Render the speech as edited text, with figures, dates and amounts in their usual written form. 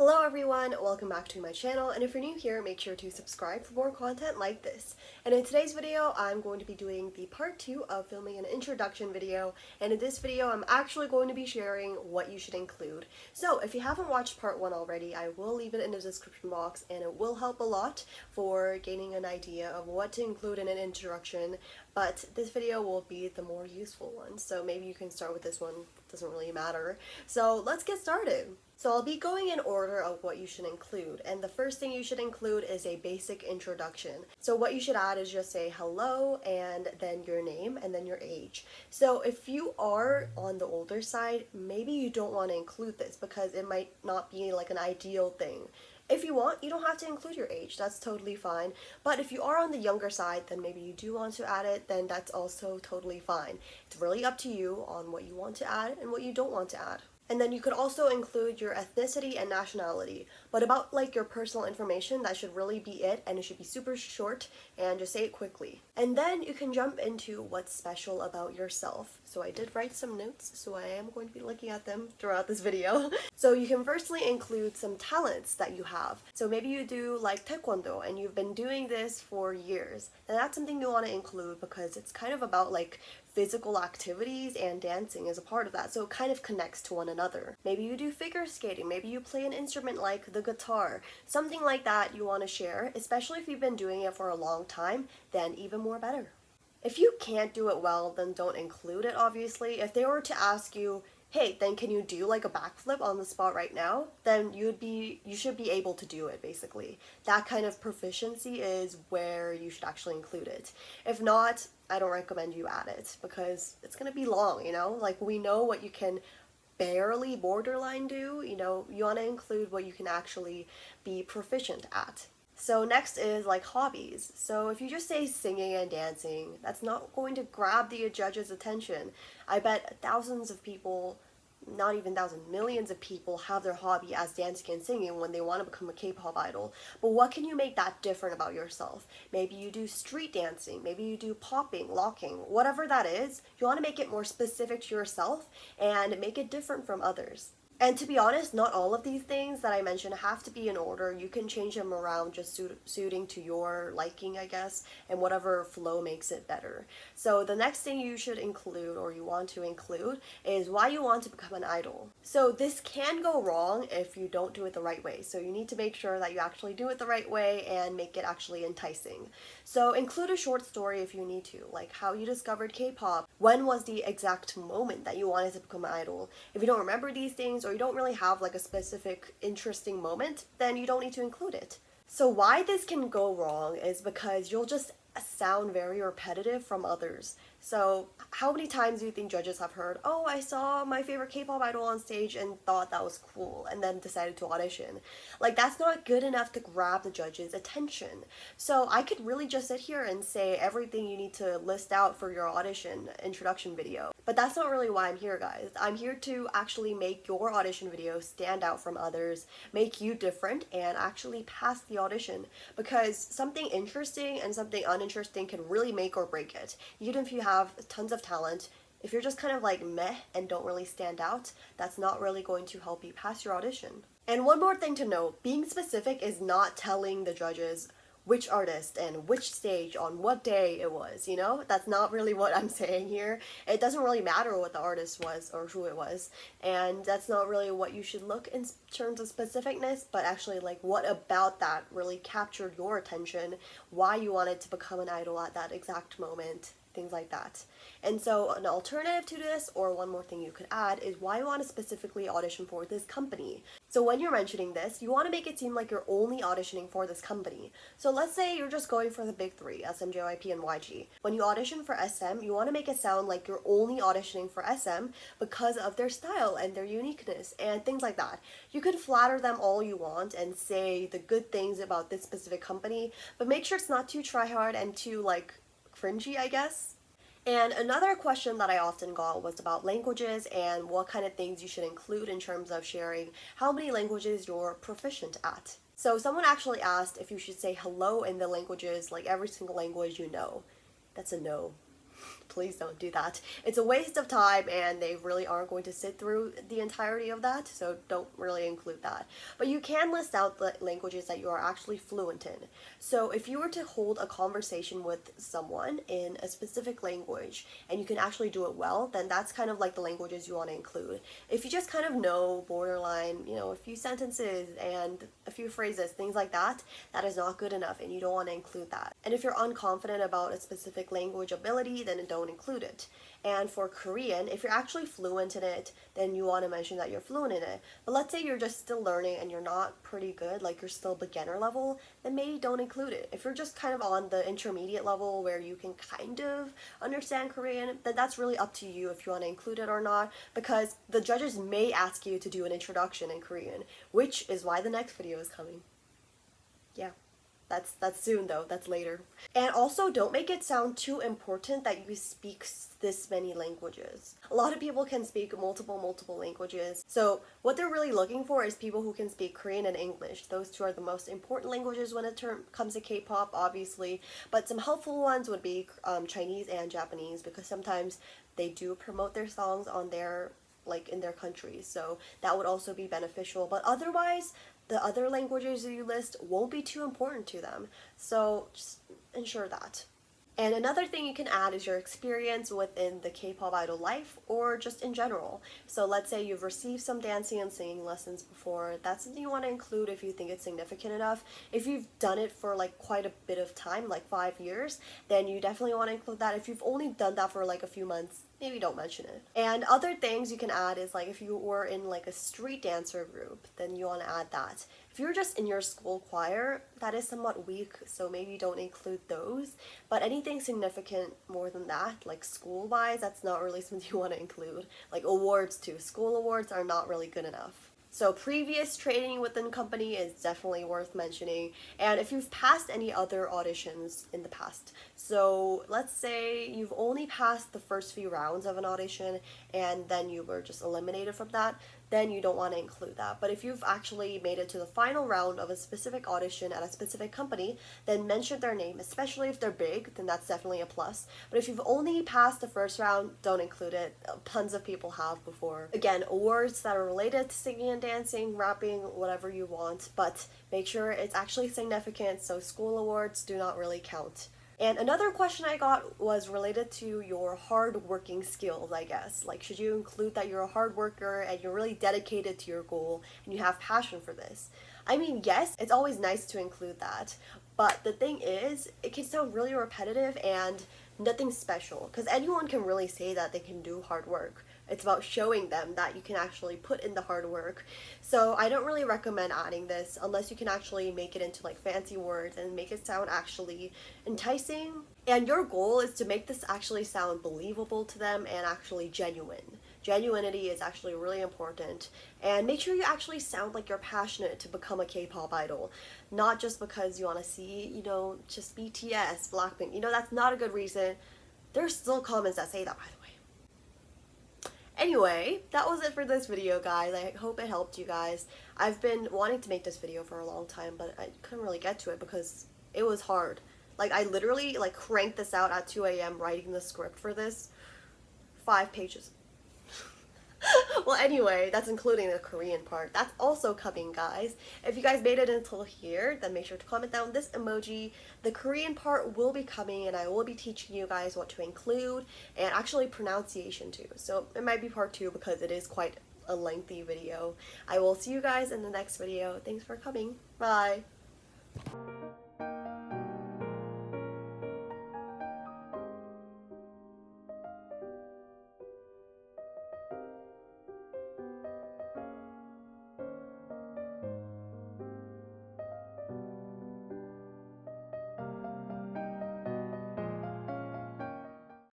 Hello everyone, welcome back to my channel, and if you're new here, make sure to subscribe for more content like this. And in today's video, I'm going to be doing the part 2 of filming an introduction video, and in this video, I'm actually going to be sharing what you should include. So if you haven't watched part 1 already, I will leave it in the description box, and it will help a lot for gaining an idea of what to include in an introduction, but this video will be the more useful one, so maybe you can start with this one, it doesn't really matter. So let's get started. So I'll be going in order of what you should include, and the first thing you should include is a basic introduction. So what you should add is just say hello and then your name and then your age. So if you are on the older side, maybe you don't want to include this because it might not be like an ideal thing. If you want, you don't have to include your age, that's totally fine. But if you are on the younger side, then maybe you do want to add it, then that's also totally fine. It's really up to you on what you want to add and what you don't want to add. And then you could also include your ethnicity and nationality, but about like your personal information, that should really be it, and it should be super short and just say it quickly. And then you can jump into what's special about yourself. So I did write some notes, so I am going to be looking at them throughout this video. So you can firstly include some talents that you have. So maybe you do like taekwondo and you've been doing this for years, and that's something you want to include because it's kind of about like physical activities, and dancing is a part of that, so it kind of connects to one another. Maybe you do figure skating, maybe you play an instrument like the guitar, something like that you want to share, especially if you've been doing it for a long time, then even more better. If you can't do it well, then don't include it, obviously. If they were to ask you, hey, then can you do like a backflip on the spot right now? Then you should be able to do it, basically. That kind of proficiency is where you should actually include it. If not, I don't recommend you add it because it's gonna be long, you know? Like, we know what you can barely borderline do, you know, you want to include what you can actually be proficient at. So next is like hobbies. So if you just say singing and dancing, that's not going to grab the judge's attention. I bet thousands of people, not even thousands, millions of people have their hobby as dancing and singing when they want to become a K-pop idol. But what can you make that different about yourself? Maybe you do street dancing, maybe you do popping, locking, whatever that is, you want to make it more specific to yourself and make it different from others. And to be honest, not all of these things that I mentioned have to be in order. You can change them around just suiting to your liking, I guess, and whatever flow makes it better. So the next thing you should include, or you want to include, is why you want to become an idol. So this can go wrong if you don't do it the right way. So you need to make sure that you actually do it the right way and make it actually enticing. So include a short story if you need to, like how you discovered K-pop, when was the exact moment that you wanted to become an idol. If you don't remember these things, or you don't really have like a specific interesting moment, then you don't need to include it. So why this can go wrong is because you'll just sound very repetitive from others. So how many times do you think judges have heard, oh, I saw my favorite K-pop idol on stage and thought that was cool, and then decided to audition? Like, that's not good enough to grab the judge's attention. So I could really just sit here and say everything you need to list out for your audition introduction video. But that's not really why I'm here, guys. I'm here to actually make your audition video stand out from others, make you different, and actually pass the audition. Because something interesting and something uninteresting can really make or break it. Even if you have tons of talent, if you're just kind of like meh and don't really stand out, that's not really going to help you pass your audition. And one more thing to note, being specific is not telling the judges which artist and which stage on what day it was, you know? That's not really what I'm saying here. It doesn't really matter what the artist was or who it was, and that's not really what you should look in terms of specificness, but actually like what about that really captured your attention, why you wanted to become an idol at that exact moment, things like that. And so an alternative to this, or one more thing you could add, is why you want to specifically audition for this company. So when you're mentioning this, you want to make it seem like you're only auditioning for this company. So let's say you're just going for the big three, SM, JYP, and YG. When you audition for SM, you want to make it sound like you're only auditioning for SM because of their style and their uniqueness and things like that. You could flatter them all you want and say the good things about this specific company, but make sure it's not too try-hard and too like cringy, I guess. And another question that I often got was about languages and what kind of things you should include in terms of sharing how many languages you're proficient at. So someone actually asked if you should say hello in the languages, like every single language you know. That's a no. please don't do that. It's a waste of time and they really aren't going to sit through the entirety of that, so don't really include that. But you can list out the languages that you are actually fluent in. So if you were to hold a conversation with someone in a specific language and you can actually do it well, then that's kind of like the languages you want to include. If you just kind of know borderline, a few sentences and a few phrases, things like that, that is not good enough and you don't want to include that. And if you're unconfident about a specific language ability, then don't include it. And for Korean, if you're actually fluent in it, then you want to mention that you're fluent in it. But let's say you're just still learning and you're not pretty good, like you're still beginner level, then maybe don't include it. If you're just kind of on the intermediate level where you can kind of understand Korean, then that's really up to you if you want to include it or not, because the judges may ask you to do an introduction in Korean, which is why the next video is coming. Yeah. That's soon though, that's later. And also don't make it sound too important that you speak this many languages. A lot of people can speak multiple languages. So what they're really looking for is people who can speak Korean and English. Those two are the most important languages when it comes to K-pop, obviously. But some helpful ones would be Chinese and Japanese, because sometimes they do promote their songs on their in their countries, so that would also be beneficial. But otherwise, the other languages you list won't be too important to them, so just ensure that. And another thing you can add is your experience within the K-pop idol life or just in general. So let's say you've received some dancing and singing lessons before. That's something you want to include if you think it's significant enough. If you've done it for quite a bit of time, 5 years, then you definitely want to include that. If you've only done that for a few months, maybe don't mention it. And other things you can add is if you were in a street dancer group, then you want to add that. If you're just in your school choir, that is somewhat weak, so maybe don't include those. But anything significant more than that, school-wise, that's not really something you want to include. Awards too. School awards are not really good enough. So previous training within company is definitely worth mentioning, and if you've passed any other auditions in the past. So let's say you've only passed the first few rounds of an audition and then you were just eliminated from that, then you don't want to include that. But if you've actually made it to the final round of a specific audition at a specific company, then mention their name, especially if they're big, then that's definitely a plus. But if you've only passed the first round, don't include it. Tons of people have before. Again, awards that are related to singing and dancing, rapping, whatever you want, but make sure it's actually significant, so school awards do not really count. And another question I got was related to your hard-working skills, I guess. Should you include that you're a hard worker and you're really dedicated to your goal and you have passion for this? I mean, yes, it's always nice to include that, but the thing is, it can sound really repetitive and nothing special, because anyone can really say that they can do hard work. It's about showing them that you can actually put in the hard work. So I don't really recommend adding this unless you can actually make it into fancy words and make it sound actually enticing. And your goal is to make this actually sound believable to them and actually genuine. Genuinity is actually really important. And make sure you actually sound like you're passionate to become a K-pop idol. Not just because you want to see, just BTS, Blackpink. That's not a good reason. There's still comments that say that, by the way. Anyway, that was it for this video, guys. I hope it helped you guys. I've been wanting to make this video for a long time, but I couldn't really get to it because it was hard. I literally cranked this out at 2 a.m. writing the script for this. 5 pages. Well, anyway, that's including the Korean part. That's also coming, guys. If you guys made it until here, then make sure to comment down this emoji. The Korean part will be coming, and I will be teaching you guys what to include, and actually pronunciation too. So it might be part 2 because it is quite a lengthy video. I will see you guys in the next video. Thanks for coming. Bye!